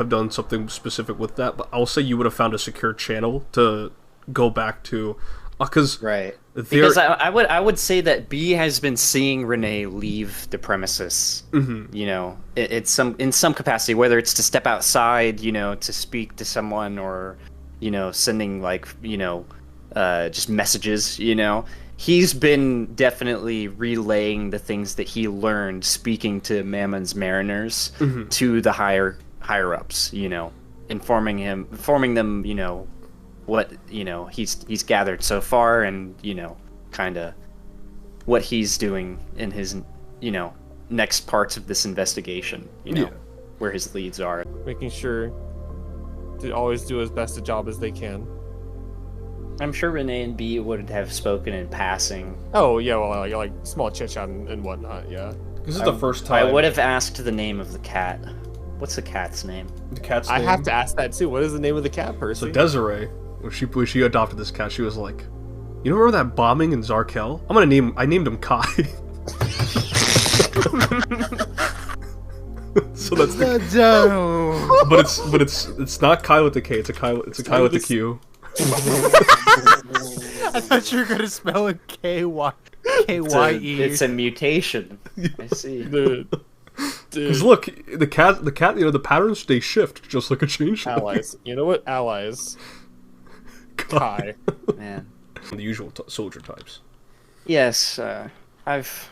have done something specific with that, but I'll say you would have found a secure channel to go back to, because Right. Because I would say that B has been seeing Renee leave the premises. You know, it's in some capacity, whether it's to step outside, you know, to speak to someone, or, you know, sending like, you know, just messages. You know, he's been definitely relaying the things that he learned speaking to Mammon's mariners to the higher ups. You know, informing them, you know, what, you know, he's gathered so far, and, you know, kind of what he's doing in his, you know, next parts of this investigation, you know, where his leads are. Making sure to always do as best a job as they can. I'm sure Renee and B would have spoken in passing. Oh, yeah, well, like small chit-chat and whatnot, yeah. This is the first time. I would have asked the name of the cat. What's the cat's name? The cat's name? I have to ask that too. What is the name of the cat, Percy? So Desiree, when she adopted this cat, she was like, "You remember that bombing in Zarkel? I named him Kai." So that's the but it's not Kai with the K. It's a Kai with the Q. I thought you were gonna spell it K-Y-E. It's a mutation. I see. Because look, the cat, you know, the patterns, they shift just like a changeling. Allies. You know what? Allies. Kai. Man. The usual soldier types. Yes, I've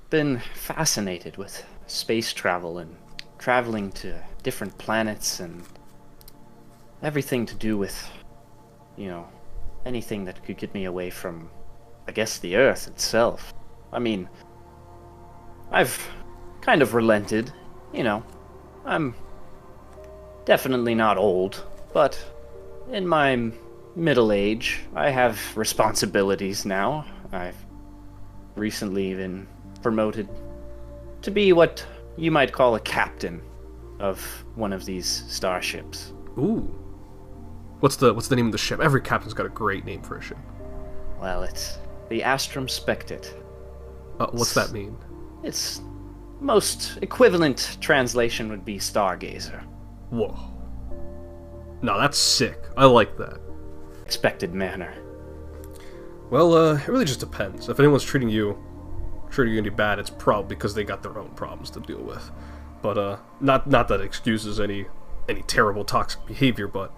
been fascinated with space travel and traveling to different planets and everything to do with, you know, anything that could get me away from, I guess, the Earth itself. I mean, I've kind of relented, you know. I'm definitely not old, but in my middle age, I have responsibilities now. I've recently been promoted to be what you might call a captain of one of these starships. Ooh. What's the name of the ship? Every captain's got a great name for a ship. Well, it's the Astrum Spectet. What's that mean? Its most equivalent translation would be Stargazer. Whoa. No, that's sick. I like that. Expected manner. Well, it really just depends. If anyone's treating you any bad, it's probably because they got their own problems to deal with. But not that it excuses any terrible toxic behavior, but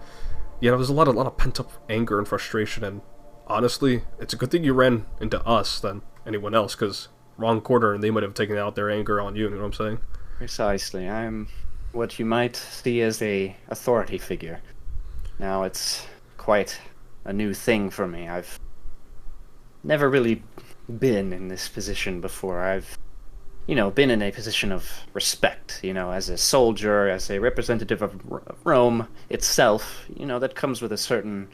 you know, there's a lot of pent up anger and frustration, and honestly, it's a good thing you ran into us than anyone else, because wrong quarter and they might have taken out their anger on you. You know what I'm saying? Precisely. I'm what you might see as a authority figure. Now, it's quite a new thing for me. I've never really been in this position before. I've, you know, been in a position of respect, you know, as a soldier, as a representative of Rome itself. You know, that comes with a certain,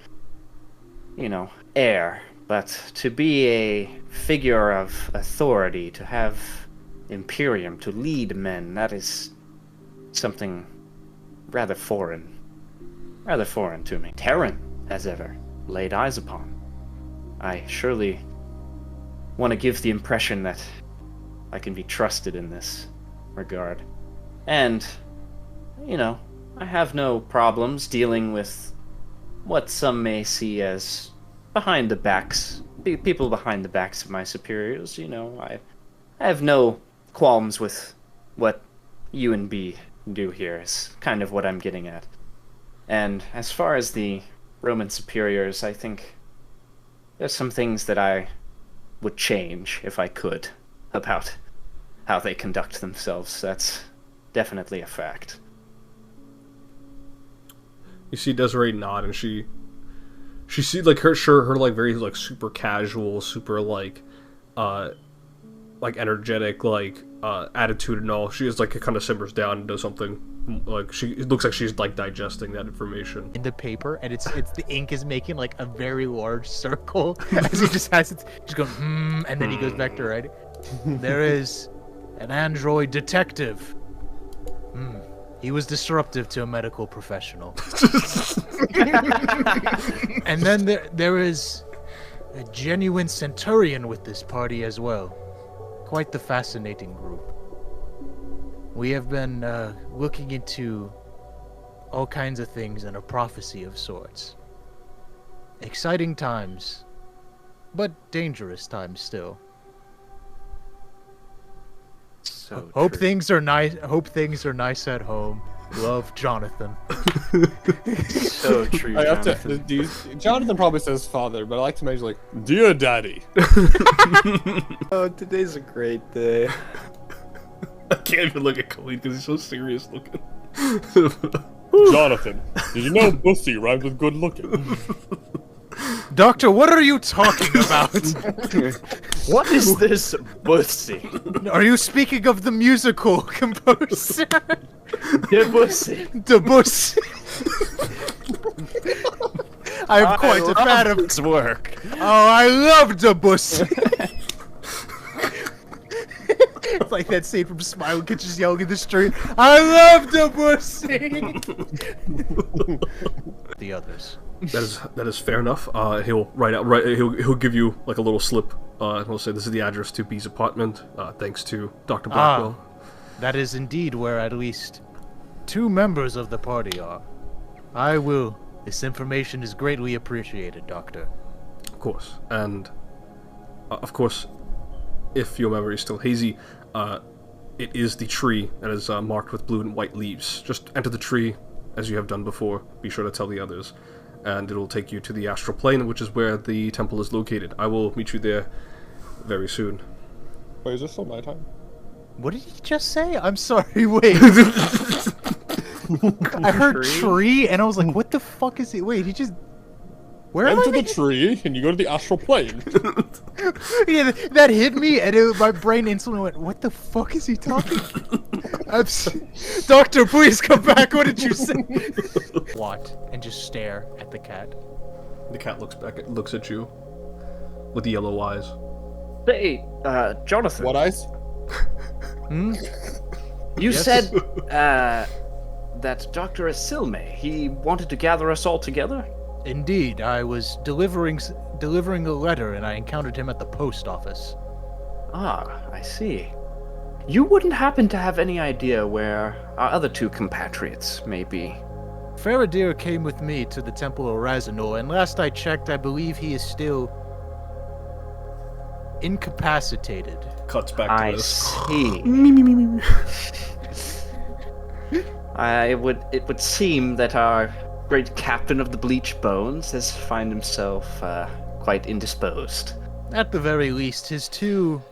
you know, air. But to be a figure of authority, to have Imperium, to lead men, that is something rather foreign to me. Terran, as ever, laid eyes upon. I surely want to give the impression that I can be trusted in this regard. And, you know, I have no problems dealing with what some may see as behind the backs, people behind the backs of my superiors. You know, I have no qualms with what you and B do here, is kind of what I'm getting at. And as far as the Roman superiors, I think there's some things that I would change, if I could, about how they conduct themselves. That's definitely a fact. You see Desiree nod, and she see like her like very like super casual, super like energetic attitude and all. She is like it kind of simmers down and does something like it looks like she's like digesting that information in the paper, and it's the ink is making like a very large circle as he just has it just going and then he goes back to writing. There is an android detective. He was disruptive to a medical professional. And then there is a genuine centurion with this party as well. Quite the fascinating group. We have been looking into all kinds of things and a prophecy of sorts. Exciting times, but dangerous times still. So Hope true. things are nice. Hope things are nice at home. Love, Jonathan. So true, I have Jonathan. Jonathan probably says father, but I like to mention like, dear daddy. Oh, today's a great day. I can't even look at Khalid because he's so serious looking. Jonathan, did you know bussy rhymes with good looking? Doctor, what are you talking about? What is this bussy? Are you speaking of the musical composer? The bussy. Debussy. I am quite a fan of. its work. Oh, I love Debussy. It's like that scene from Smile Kitchen just yelling in the street. I love Debussy. The others. That is fair enough. He'll he'll give you like a little slip. And he'll say this is the address to B's apartment. Thanks to Dr. Blackwell. That is indeed where at least 2 members of the party are. I will. This information is greatly appreciated, Doctor. Of course, and of course, if your memory is still hazy, it is the tree that is marked with blue and white leaves. Just enter the tree as you have done before. Be sure to tell the others, and it'll take you to the astral plane, which is where the temple is located. I will meet you there very soon. Wait, is this still nighttime? What did he just say? I'm sorry, wait. I heard tree and I was like, what the fuck is he? Wait, he just. Where am Enter I? the tree and you go to the astral plane. Yeah, that hit me and my brain instantly went, what the fuck is he talking? Doctor, please come back. What did you say? What? And just stare at the cat. The cat looks at you with the yellow eyes. Hey, Jonathan. What eyes? Hmm? You Yes? said, that Dr. Asilme, he wanted to gather us all together? Indeed, I was delivering a letter and I encountered him at the post office. Ah, I see. You wouldn't happen to have any idea where our other 2 compatriots may be? Faradir came with me to the Temple of Razanor, and last I checked, I believe he is still incapacitated. Cuts back to I this. see. It would seem that our great captain of the Bleach Bones has found himself quite indisposed. At the very least, his 2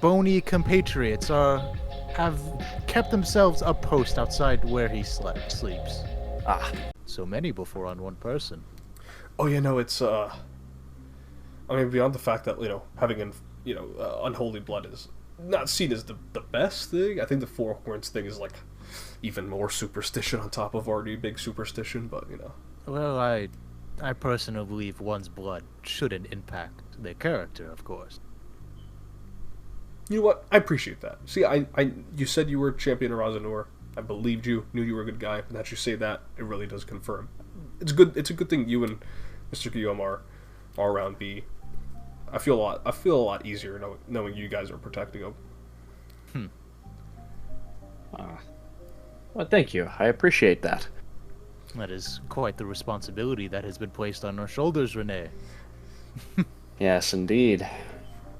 bony compatriots have kept themselves a post outside where he sleeps. Ah, So many before on one person. Oh yeah, no, it's I mean, beyond the fact that having unholy blood is not seen as the best thing. I think the Four Horns thing is like even more superstition on top of already big superstition. But Well, I personally believe one's blood shouldn't impact their character, of course. you know what? I appreciate that. See, you said you were champion of Razanor. I believed you, knew you were a good guy, but that you say that, it really does confirm. It's good. It's a good thing you and Mr. Guillaume are around B. I feel a lot easier knowing you guys are protecting him. well, thank you. I appreciate that. That is quite the responsibility that has been placed on our shoulders, Renee. Yes, indeed.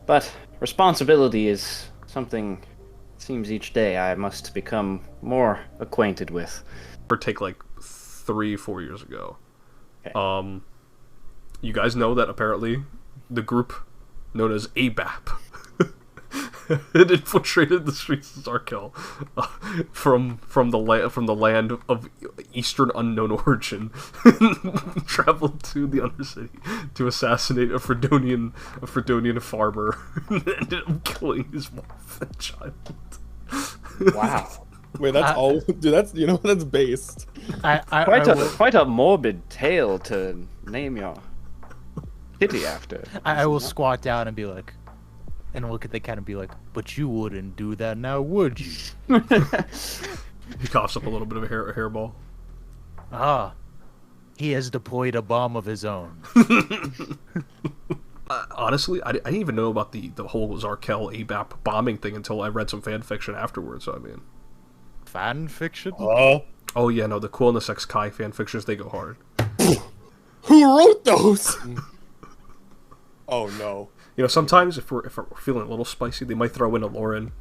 But responsibility is something, it seems each day I must become more acquainted with. Or take like 3-4 years ago. Okay. You guys know that apparently the group known as ABAP had infiltrated the streets of Zarkel from the land of Eastern unknown origin, traveled to the Undercity to assassinate a Fredonian farmer, and ended up killing his wife and child. Wow. Wait, that's all. Dude, that's that's based. Quite a morbid tale to name your kitty after. I will squat down and be like, and look at the cat and be like, but you wouldn't do that now, would you? He coughs up a little bit of a hairball. Ah, he has deployed a bomb of his own. Honestly, I didn't even know about the whole Zarkel ABAP bombing thing until I read some fan fiction afterwards. So I mean, Fan fiction? oh yeah, no, the Coolness X Kai fan fictions, they go hard. Who wrote those? Oh no. You know, sometimes if we're feeling a little spicy, they might throw in a Lauren.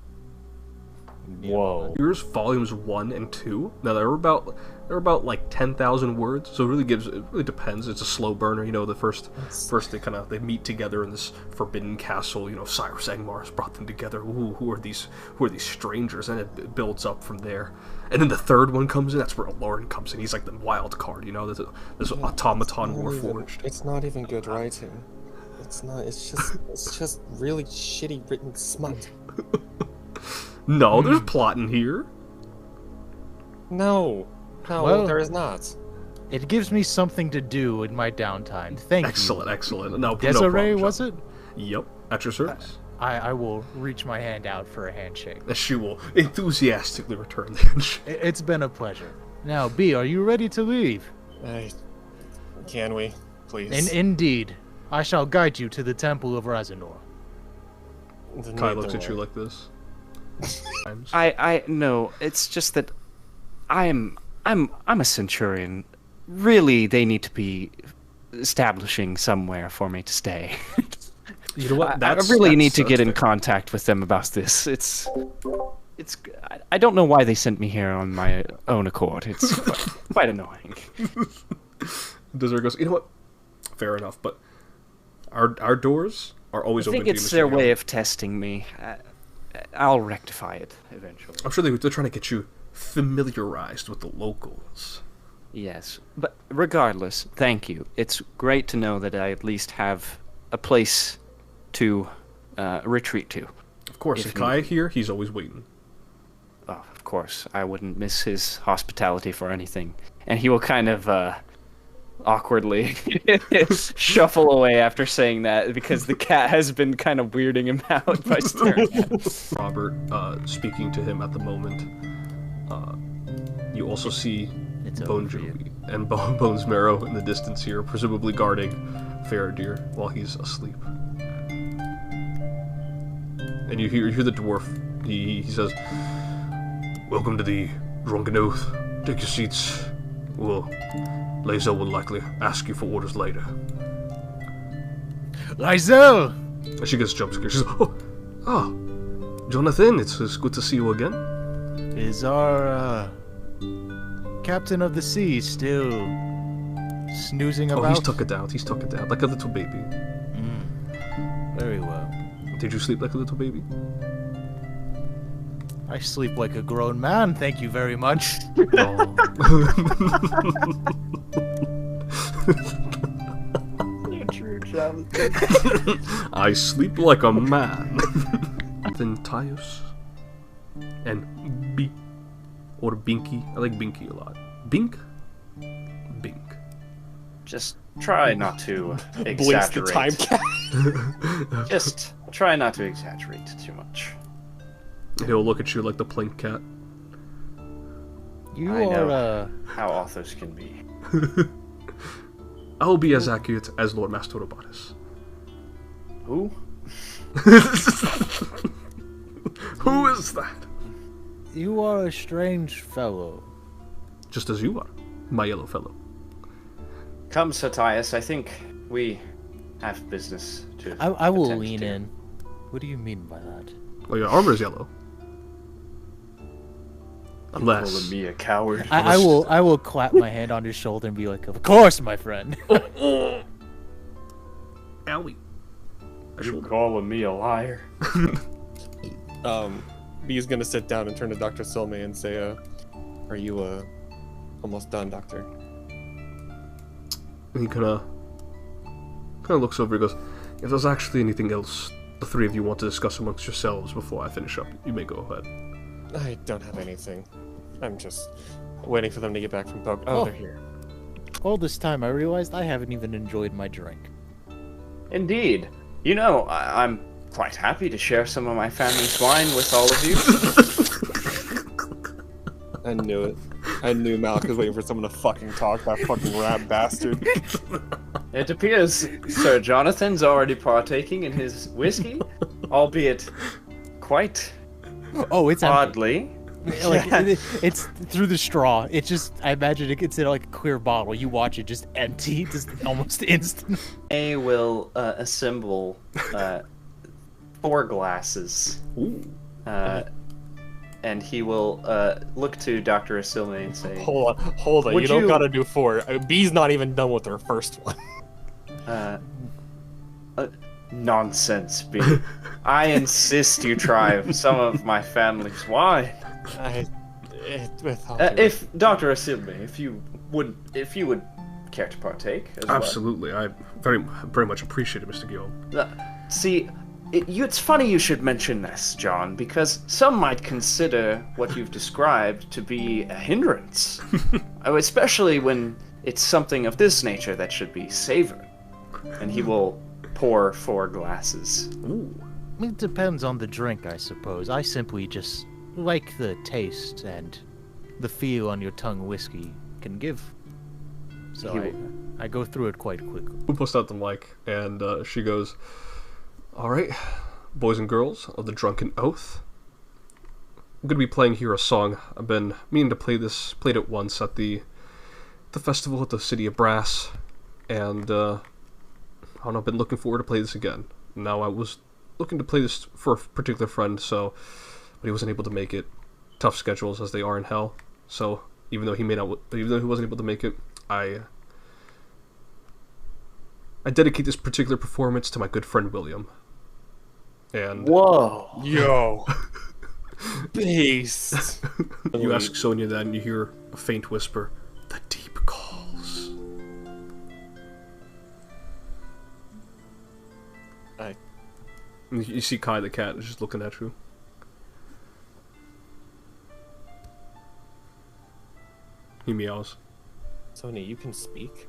Whoa. Here's volumes 1 and 2. Now they're about like 10,000 words, so it really depends. It's a slow burner, you know. The first they meet together in this forbidden castle. You know, Cyrus Angmar's brought them together. Ooh, who are these strangers? And it builds up from there. And then the third one comes in. That's where Lauren comes in. He's like the wild card, you know. This automaton warforged. It's not even good writing. It's not. It's just really shitty written smut. No, there's plot in here. No, Well- there is not. It gives me something to do in my downtime. Thank Excellent. No, you. Desiree, problem, was John. it? Yep, at your service. I will reach my hand out for a handshake. She will enthusiastically return the handshake. It's been a pleasure. Now, B, are you ready to leave? Can we, please? Indeed. I shall guide you to the Temple of Razanor. Kai looks at you like this. I no, it's just that I'm a centurion. Really, they need to be establishing somewhere for me to stay. You know what? I really need to get in contact with them about this. I don't know why they sent me here on my own accord. It's quite annoying. Desiree goes, you know what? Fair enough, but our doors are always I open think to you, it's Mr. their Young. way of testing me. I'll rectify it eventually. I'm sure they're trying to get you familiarized with the locals. Yes, but regardless, thank you. It's great to know that I at least have a place to retreat to. Of course, If if Kai need- here, he's always waiting. Oh, of course, I wouldn't miss his hospitality for anything. And he will kind of awkwardly shuffle away after saying that because the cat has been kind of weirding him out by staring at him. Robert speaking to him at the moment. You also see It's Bone over for you. Jovi and Bones Marrow in the distance here, presumably guarding Faradir while he's asleep. And you hear the dwarf. He says, "Welcome to the Drunken Oath. Take your seats. Lae'zel will likely ask you for orders later." Lae'zel! And she gets jump scared. She's like, oh, Jonathan, it's good to see you again. Is our captain of the sea still snoozing Oh, about? he's tuck it down. He's tuck it down like a little baby. Very well. Did you sleep like a little baby? I sleep like a grown man, thank you very much. Oh. I sleep like a man. Then Tyus and B or Binky. I like Binky a lot. Bink? Bink. Just try not to Blinks the time exaggerate. cap. Just try not to exaggerate too much. He'll look at you like the plink cat. You I are, know. How authors can be. I'll be as accurate as Lord Mastorobatus. Who? Who is that? you are a strange fellow. Just as you are, my yellow fellow. Come, Satius, I think we have business to I will attend lean to. in. What do you mean by that? Well, your armor is yellow. Unless Calling me a coward. I will clap my hand on his shoulder and be like, "Of course, my friend." Owie. You calling me a liar? B is gonna sit down and turn to Dr. Silme and say, "Are you almost done, Doctor?" And he kind of looks over and goes, "If there's actually anything else the three of you want to discuss amongst yourselves before I finish up, you may go ahead." I don't have anything. I'm just waiting for them to get back from Poke. Oh, Oh. they're here. All this time, I realized I haven't even enjoyed my drink. Indeed. You know, I'm quite happy to share some of my family's wine with all of you. I knew it. I knew Malik was waiting for someone to fucking talk, that fucking rat bastard. It appears Sir Jonathan's already partaking in his whiskey, albeit quite Oh, it's empty. oddly. Like it's through the straw. It's just I imagine it's in like a clear bottle. You watch it just empty, just almost instant. A will assemble 4 glasses, Ooh. and he will look to Dr. Asilme and say, Hold on. Would You don't you- gotta do 4. B's not even done with her first one. "Nonsense, B. I insist you try some of my family's wine. If Dr. Asilme, if you would care to partake as well." Absolutely. I very much appreciate it, Mr. Guillaume. See, it's funny you should mention this, John, because some might consider what you've described to be a hindrance. Especially when it's something of this nature that should be savored. And he will pour 4 glasses. Ooh. It depends on the drink, I suppose. I simply just like the taste and the feel on your tongue whiskey can give. So I go through it quite quickly. We post out the mic, and she goes, "All right, boys and girls of the Drunken Oath. I'm gonna be playing here a song. I've been meaning to played it once at the festival at the City of Brass, and I don't know, I've been looking forward to play this again. Now I was looking to play this for a particular friend, but he wasn't able to make it. Tough schedules as they are in hell. So even though he wasn't able to make it, I dedicate this particular performance to my good friend William." And Whoa! Yo. Beast. you ask Sonia that, and you hear a faint whisper, "The deep calls." And you see Kai the cat is just looking at you. He meows. Sonia, you can speak?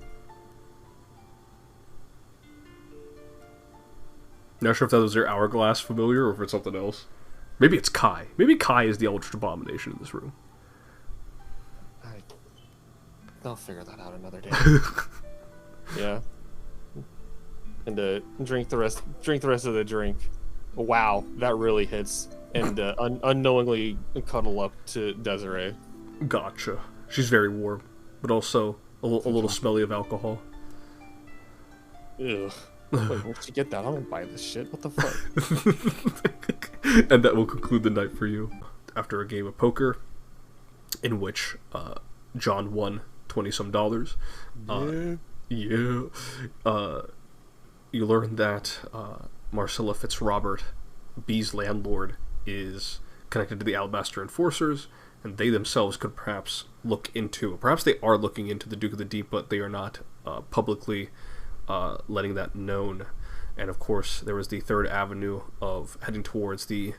Not sure if that was their hourglass familiar or if it's something else. Maybe it's Kai. Maybe Kai is the Eldritch Abomination in this room. I'll figure that out another day. Yeah. And drink the rest of the drink. Wow, that really hits. And unknowingly cuddle up to Desiree. Gotcha. She's very warm, but also a little smelly of alcohol. Ugh. Wait, where'd you get that? I don't buy this shit. What the fuck? And that will conclude the night for you. After a game of poker, in which John won $20-some. You learn that Marcella Fitzrobert, B's landlord, is connected to the Alabaster Enforcers, and they themselves could perhaps perhaps they are looking into the Duke of the Deep, but they are not publicly letting that known. And of course, there was the Third Avenue of heading towards the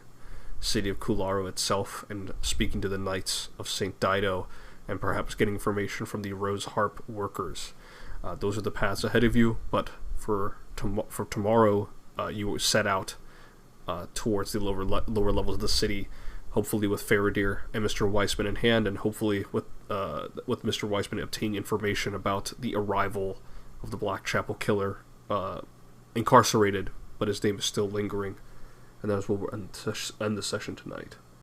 city of Kularo itself and speaking to the Knights of St. Dido, and perhaps getting information from the Rose Harp workers. Those are the paths ahead of you, but for tomorrow, you set out towards the lower levels of the city, hopefully with Faradir and Mr. Weissman in hand, and hopefully with Mr. Weissman obtaining information about the arrival of the Blackchapel killer, incarcerated, but his name is still lingering. And that is where we'll end the session tonight.